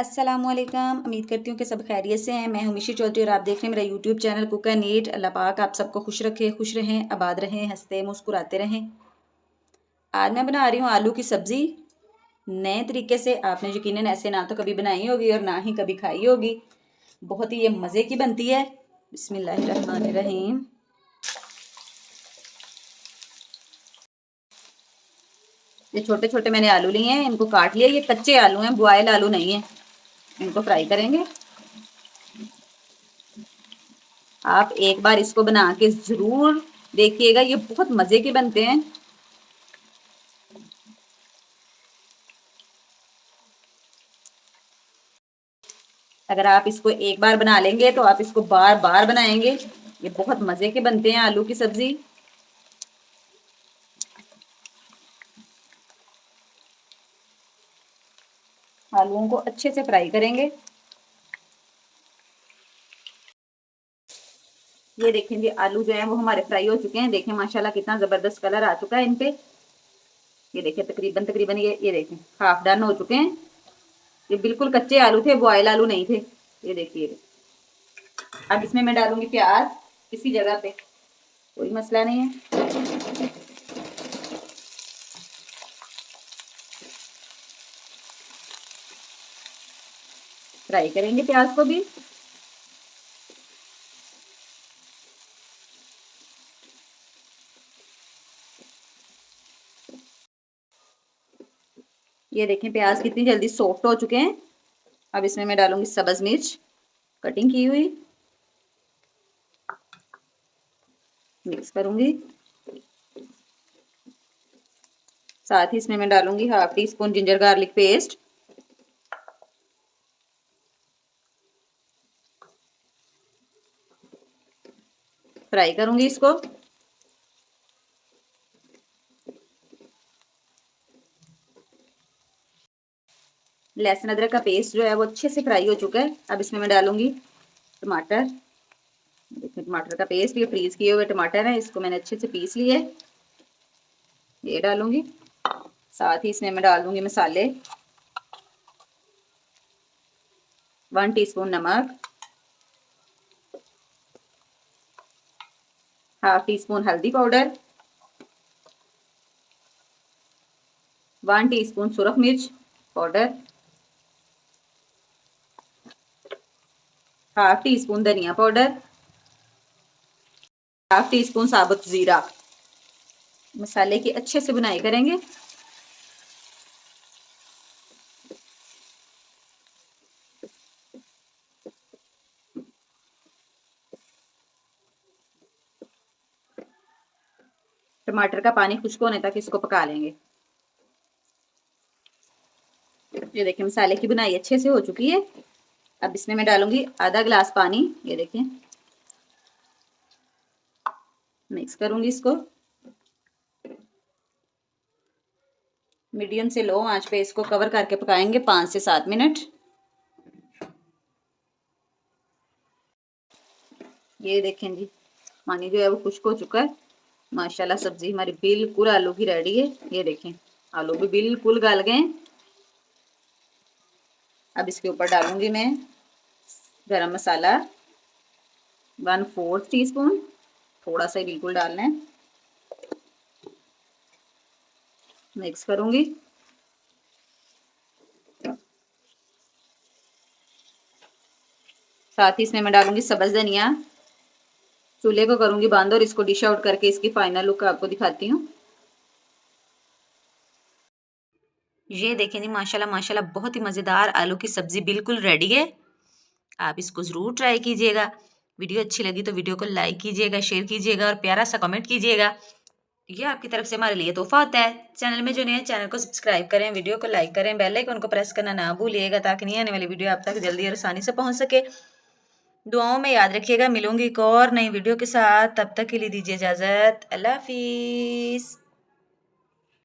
अस्सलामुअलैकुम। उम्मीद करती हूँ कि सब खैरियत से हैं। मैं हूँ मिशी चौधरी और आप देख रहे हैं मेरा YouTube channel cook and eat. अल्लाह पाक आप सबको खुश रखे, खुश रहें, आबाद रहें, हंसते मुस्कुराते रहें। आज मैं बना रही हूँ आलू की सब्ज़ी नए तरीके से। आपने यकीनन ऐसे ना तो कभी बनाई होगी और ना ही कभी खाई होगी। बहुत ही ये मज़े की बनती है। बिस्मिल्लाहिर्रहमानिर्रहीम। ये छोटे छोटे मैंने आलू लिए हैं, इनको काट लिया। ये कच्चे आलू हैं, बॉयल आलू नहीं है। इनको फ्राई करेंगे। आप एक बार इसको बना के ज़रूर देखिएगा, ये बहुत मज़े के बनते हैं। अगर आप इसको एक बार बना लेंगे तो आप इसको बार बार बनाएंगे। ये बहुत मज़े के बनते हैं आलू की सब्ज़ी। आलूओं को अच्छे से फ्राई करेंगे। ये देखें जी, आलू जो है वो हमारे फ्राई हो चुके हैं। देखें माशाल्लाह कितना ज़बरदस्त कलर आ चुका है इन पे। ये देखें तकरीबन तकरीबन ये देखें हाफ डन हो चुके हैं। ये बिल्कुल कच्चे आलू थे, बॉयल आलू नहीं थे। ये देखिए। अब इसमें मैं डालूंगी प्याज इसी जगह पे, कोई मसला नहीं है। फ्राई करेंगे प्याज को भी। ये देखें प्याज कितनी जल्दी सॉफ्ट हो चुके हैं। अब इसमें मैं डालूंगी सब्ज मिर्च कटिंग की हुई, मिक्स करूंगी। साथ ही इसमें मैं डालूंगी half tea spoon ginger garlic paste. Fry करूंगी इसको। लहसुन अदरक का पेस्ट जो है वो अच्छे से फ्राई हो चुका है। अब इसमें मैं डालूंगी टमाटर। देखिए टमाटर का पेस्ट, ये फ्रीज किए हुए टमाटर है, इसको मैंने अच्छे से पीस लिया है। ये डालूंगी। साथ ही इसमें मैं डाल दूंगी मसाले। 1 टीस्पून नमक, हाफ टी स्पून हल्दी पाउडर, 1 टीस्पून सुरख मिर्च पाउडर, हाफ टी स्पून धनिया पाउडर, हाफ टी स्पून साबुत जीरा। मसाले की अच्छे से बुनाई करेंगे। टमाटर का पानी खुश्क होने तक इसको पका लेंगे। ये देखिए मसाले की बुनाई अच्छे से हो चुकी है। अब इसमें मैं डालूंगी आधा गिलास पानी। ये देखिए मिक्स करूंगी इसको। मीडियम से लो आंच पे इसको कवर करके पकाएंगे 5 से 7 मिनट। ये देखें जी, पानी जो है वो खुश्क हो चुका है। माशाल्लाह सब्जी हमारी बिल्कुल आलू की रेडी है। ये देखें आलू भी बिल्कुल गल गए। अब इसके ऊपर डालूंगी मैं गरम मसाला 1/4 टीस्पून। थोड़ा सा ही बिल्कुल डालना है। मिक्स करूंगी। साथ ही इसमें मैं डालूंगी सब्ज धनिया। चूल्हे को करूंगी बंद और इसको डिश आउट करके इसकी फाइनल लुक आपको दिखाती हूँ। ये देखें जी माशाल्लाह माशाल्लाह बहुत ही मज़ेदार आलू की सब्ज़ी बिल्कुल रेडी है। आप इसको ज़रूर ट्राई कीजिएगा। वीडियो अच्छी लगी तो वीडियो को लाइक कीजिएगा, शेयर कीजिएगा और प्यारा सा कमेंट कीजिएगा। ये आपकी तरफ से हमारे लिए तोहफा होता है। चैनल में जो नए हैं चैनल को सब्सक्राइब करें, वीडियो को लाइक करें, बेल आइकन को प्रेस करना ना भूलिएगा ताकि नई आने वाली वीडियो आप तक जल्दी और आसानी से पहुंच सके। दुआओं में याद रखिएगा। मिलूंगी एक और नई वीडियो के साथ, तब तक के लिए दीजिए इजाज़त। अल्लाह हाफिज़।